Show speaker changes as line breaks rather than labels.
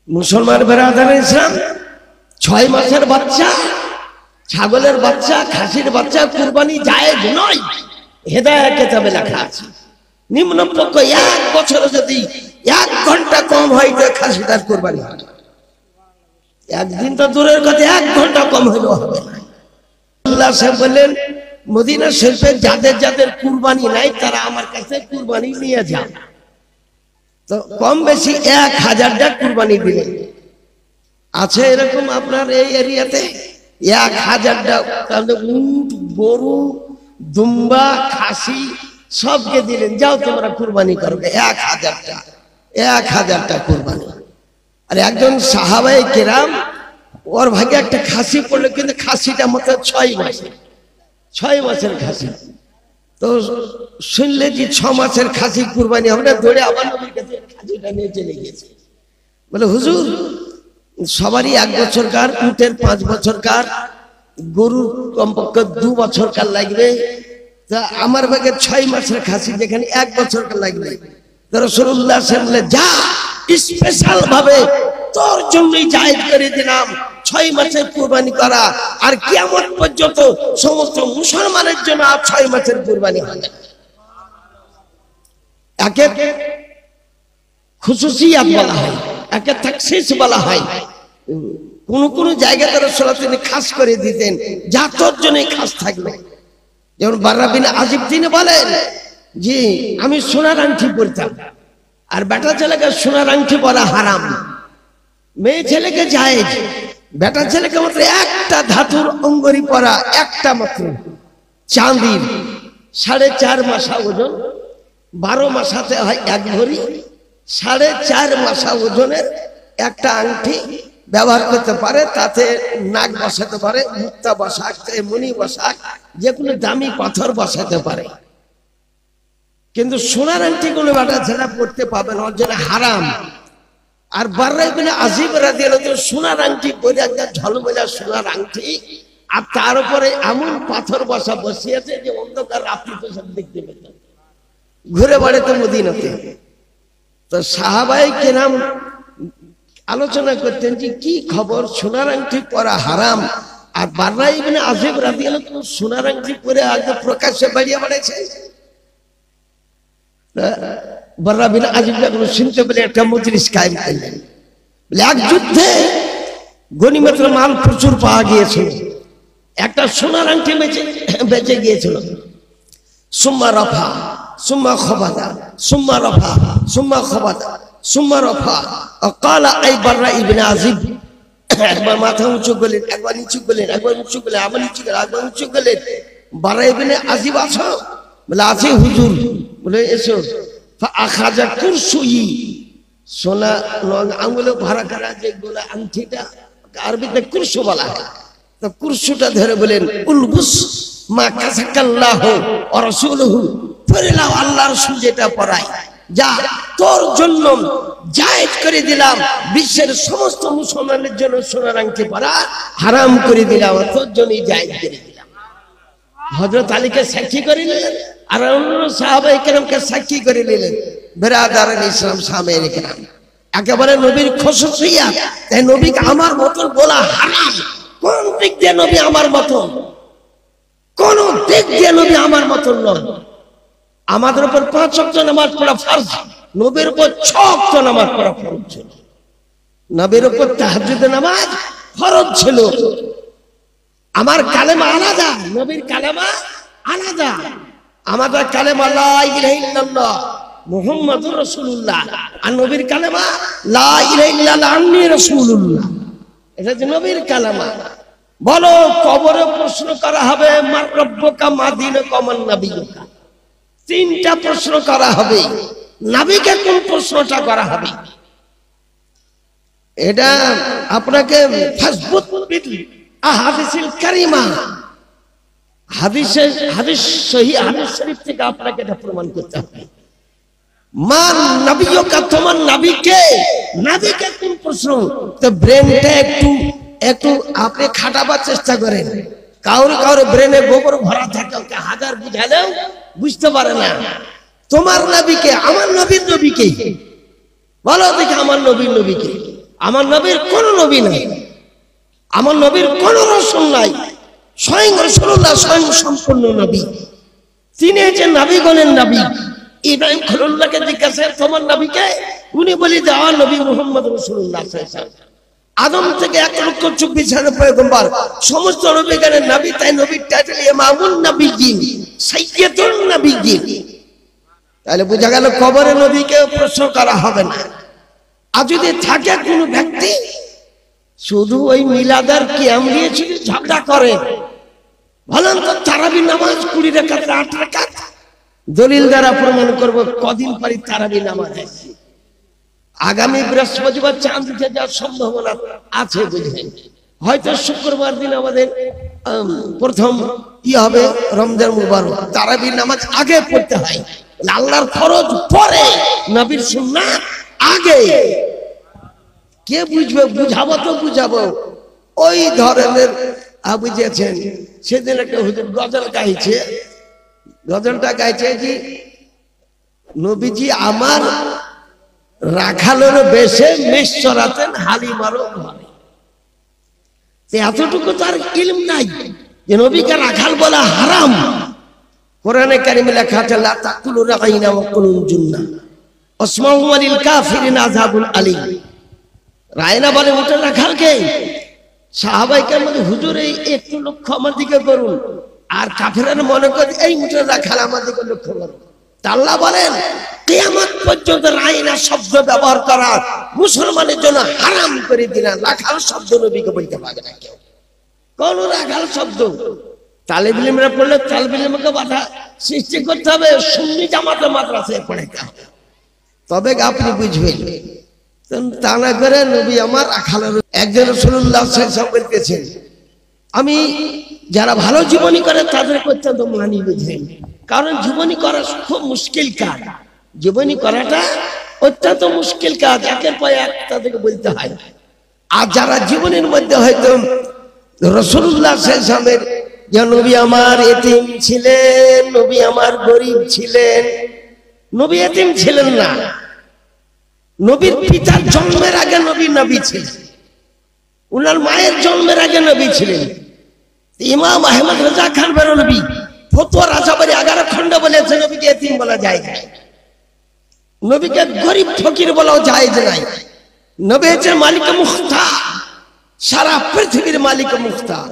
মুসলমান বেরাদার ইসলাম 6 মাসের বাচ্চা, ছাগলের বাচ্চা, খাসির বাচ্চা কুরবানি জায়েজ নয়, হেদায়েত কিতাবে লেখা আছে। নিম্নপক্ষ 1 বছরে যদি 1 ঘন্টা কম হয় তো খাসিটার কুরবানি হয়। একদিন তো দূরের কথা, 1 ঘন্টা কম হইলেও হবে না। আল্লাহ সাহেব বললেন, মদিনা শরীফে যাদের যাদের কুরবানি নাই তারা আমার কাছে কুরবানি নিয়ে যান। তো কম বেশি 1000টা কুরবানি দিলেন। আছে এরকম আপনার এই এরিয়াতে 1000টা উট, গরু, দুম্বা, খাসি সবকে দিলেন, যাও তোমরা কুরবানি করবে। 1000টা কুরবানি। আর একজন সাহাবায়ে কেরাম, ওর ভাগে একটা খাসি পড়লো, কিন্তু খাসিটা মতো 6 মাসের খাসি। তো শুনলে যে 6 মাসের খাসি কুরবানি হবে না, দৌড়ে আবার নবীর কাছে খাসিটা নিয়ে চলে গেছে। বলে, হুজুর সবারই 1 বছরকার, উটের 5 বছরকার, গরুর কমপক্ষে 2 বছরকার লাগবে, তা আমার ভাগে 6 মাসের খাসি যেখানে 1 বছরকার লাগবে। তো রাসূলুল্লাহ সাল্লাল্লাহু আলাইহি ওয়াসাল্লাম, যা স্পেশাল ভাবে তোর জন্যই জায়েজ করে দিলাম 6 মাসের কুরবানি করা, আর কিয়ামত পর্যন্ত সমস্ত মুসলমানের জন্য আর 6 মাসের কুরবানি হবে। একে খুশুসিয়াত বলা হয়, একে তাখসিস বলা হয়। কোন কোন জায়গাতে রাসূলুল্লাহ তিনি খাস করে দিতেন, যা তোর জন্যই খাস থাকবে। যেমন বাররা বিন আজিব তিনি বলেন, জি আমি সোনার আংটি পরতাম, আর বেটা ছেলেকে সোনার আংটি পরা হারাম, মেয়ে ছেলেকে জায়েজ, বেটা ছেলেকে মাত্র একটা ধাতুর অঙ্গরি পরা, একটা মাত্র চাঁদির, 4.5 মাসা ওজন, 12 মাসাতে হয় 1 ভরি, 4.5 মাসা ওজনের একটা আংটি ব্যবহার করতে পারে। তাতে নাক বসাতে পারে, মুক্তা বসাক, মণি বসাক, যে কোনো দামি পাথর বসাতে পারে। কিন্তু সোনার আংটি কোনো বেটা ছেলে পড়তে পাবে না, ওর জন্য হারাম। আর বাররা ইবনে আজিব রাদিয়াল্লাহু আনহু সোনার আংটি পরে, একটা ঝলমলে সোনার আংটি, আর তার উপরে এমন পাথর বসিয়েছে যে অন্ধকার রাত্রি তো সব দেখতে পেত, ঘুরে বেড়াতো মদিনাতে। তো সাহাবায়ে কেরাম আলোচনা করতেন যে কি খবর, সোনার আংটি পরা হারাম, আর বাররা ইবনে আজিব রাদিয়াল্লাহু আনহু সোনার আংটি পরে আগে প্রকাশ্যে বেরিয়ে বেড়াচ্ছে। বাররা বিন আজিব যখন শুনতে পেলে একটা মজলিস কায়েম করলেন। বলে, এক যুদ্ধে গনিমতের মাল প্রচুর পাওয়া গিয়েছিল, একটা সোনার আংটি বেঁচে গিয়েছিল। সুম্মা রফা সুম্মা খবাদা সুম্মা রফা সুম্মা খবাদা সুম্মা রফা ক্বালা আই বাররা ইবনে আজিব, একবার মাথা উঁচু করলেন, একবার নিচু করলেন, একবার উঁচু করলেন, আবার নিচু করলেন, একবার উঁচু করলেন। বাররা ইবনে আজিব, আছো? বলে, আছি হুজুর। বলে, এসো। আখাজা কুরসুই, সোনা আঙুলে ভরা করা যে গোলা আংটিটা, আরবিতে কুরসু বলা হয়। তো কুরসুটা ধরে বলেন, উলবুস মা কাসাকাল্লাহু ওয়া রাসূলুহু, পরে নাও আল্লাহ রাসূল যেটা পরায়, যা তোর জন্য জায়েজ করে দিলাম, বিশ্বের সমস্ত মুসলমানের জন্য সোনার আংটি পরা হারাম করে দিলাম, তোর জন্যই জায়েজ করে দিলাম। হযরত আলীকে সাক্ষী করে নিলেন, আর অন্য সাহাবায়ে কেরামকে সাক্ষী করে নিলেন। বেরাদারান ইসলাম, সাহাবায়ে কেরাম একেবারে নবীর খুশুসিয়াত, তাই নবীকে আমার মতন বলা হারাম। কোন দিক দিয়ে নবী আমার মতন? কোন দিক দিয়ে নবী আমার মতন নয়। আমাদের উপর 5 ওয়াক্ত নামাজ পড়া ফরজ, নবীর উপর 6 ওয়াক্ত নামাজ পড়া ফরজ ছিল। নবীর উপর তাহাজ্জুদ নামাজ ফরজ ছিল। আমার কালেমা আলাদা, নবীর কালেমা আলাদা। আমাদের কালেমা লা ইলাহা ইল্লাল্লাহ মুহাম্মাদুর রাসূলুল্লাহ, আর নবীর কালেমা লা ইলাহা ইল্লাল্লাহ আন্নী রাসূলুল্লাহ। এটা যে নবীর কালেমা। বলো, কবরে প্রশ্ন করা হবে, মার রব্বুকা মা দীনুকা মান নাবিয়ুকা, 3টা প্রশ্ন করা হবে। নবীকে কোন প্রশ্নটা করা হবে? এটা আপনাকে ফাসবুত বিল আহাদিসিল কারিমা, হাদিস সহিহ হাদিস শরীফ থেকে আপনাকে এটা প্রমাণ করতে হবে। মান নবিয়কা, তোমার নবীকে, নবীকে কোন প্রশ্ন? তো ব্রেনটা একটু আপনি খাটাবার চেষ্টা করেন। কাউরে ব্রেনে গোবর ভরা থাকে, ওকে হাজার বুঝালেও বুঝতে পারে না। তোমার নবীকে, আমার নবীর নবীকে বলো দেখি, আমার নবীর নবীকে। আমার নবীর কোন নবী নাই, আমার নবীর কোন রাসূল নাই, স্বয়ং রাসূলুল্লাহ স্বয়ং সম্পূর্ণ নবী। তিনি হচ্ছেন নবীগণের নবী। ইব্রাহিম খলিলুল্লাহকে জিজ্ঞাসা তোমার নবীকে, উনি বলি যে আমার নবী মুহাম্মদ রাসূলুল্লাহ সাল্লাল্লাহু আলাইহি ওয়াসাল্লাম। আদম থেকে 1,24,000 পয়গম্বর, সমস্ত নবীগণের নবী, তাই নবীর টাইটেল ইমামুন নবিয়্যিন, সাইয়্যিদুন নবিয়্যিন। তাহলে বোঝা গেল কবরে নবীকে প্রশ্ন করা হবে না। আর যদি থাকে কোনো ব্যক্তি শুধু ওই মিলাদার কিয়াম নিয়ে শুধু ঝগড়া করে, বলেন তো তারাবি নামাজ 20 রাকাত 8 রাকাত, দলিল দ্বারা প্রমাণ করব কদিন পরে তারাবি নামাজ আছে। আগামী বৃহস্পতিবার চাঁদ উঠে যাওয়ার সম্ভাবনা আছে বুঝলেন। হয়তো শুক্রবার দিন আমাদের প্রথম হবে রমজান মুবারক, তারাবি নামাজ আগে পড়তে হয়। আল্লাহর ফরজ পরে, নবীর সুন্নাত আগে। কে বুঝবে? বুঝাবো তো বুঝাবো। ওই ধরনের বুঝেছেন। সেদিন একটা হুজুর গজল গাইছে, গজলটা গাইছে যে নবীজি আমার রাখালের বেশে মেষ চড়াতেন হালিমারও ঘরে। এতটুকু তার ইলম নাই যে নবীকে রাখাল বলা হারাম। কোরআনে কারিমে লেখা আছে লা তাকুলু রাইনা ওয়া কুলুন জুন্না ওয়াসমাউ লিল কাফিরিন আযাবুন আলীম। রায়না বলে ওটা রাখালকে। সাহাবায়ে কেরাম হুজুর এই একটু লক্ষ্য আমার দিকে করুন, আর কাফেররা মনে করে এই মুঠে রাখাল আমার দিকে লক্ষ্য করুন। আল্লাহ বলেন কিয়ামত পর্যন্ত রাইনা শব্দ ব্যবহার করা মুসলমানের জন্য হারাম করে দিলেন। রাখাল শব্দ নবীকে বলতে পারবে না কেউ, কোন রাখাল শব্দ। তালিব ইলমরা পড়লে তালিব ইলমকে বাধা সৃষ্টি করতে হবে, সুন্নি জামাতে মাদ্রাসায় পড়াইতে হবে, তবে আপনি বুঝবেন। তা না করে নবী আমার রাখালের। একজন রাসূলুল্লাহ সাল্লাল্লাহু আলাইহি ওয়াসাল্লাম বলতেছেন আমি যারা ভালো জীবনী করে তাদের অত্যন্ত মানি, বুঝলেন। কারণ জীবনী করা খুব মুশকিল কাজ, জীবনী করাটা অত্যন্ত মুশকিল কাজ, একের পর এক তাদেরকে বলতে হয়। আর যারা জীবনের মধ্যে হয়তো রাসূলুল্লাহ সাল্লাল্লাহু আলাইহি ওয়াসাল্লামের যে নবী আমার এতিম ছিলেন, নবী আমার গরিব ছিলেন, নবী এতিম ছিলেন না, নবীর পিতার জন্মের আগে নবী নবী ছিলেন, উনার মায়ের জন্মের আগে নবী ছিলেন। ইমাম আহমদ রাজা খান বেরলভী ফতোয়া রাজাবাড়ি 11 খন্ডে বলেছে নবীকে এতিম বলা যায় না, নবীকে গরিব ফকির বলাও যায় নাই। নবী হচ্ছেন মালিক মুখতার, সারা পৃথিবীর মালিক মুখতার।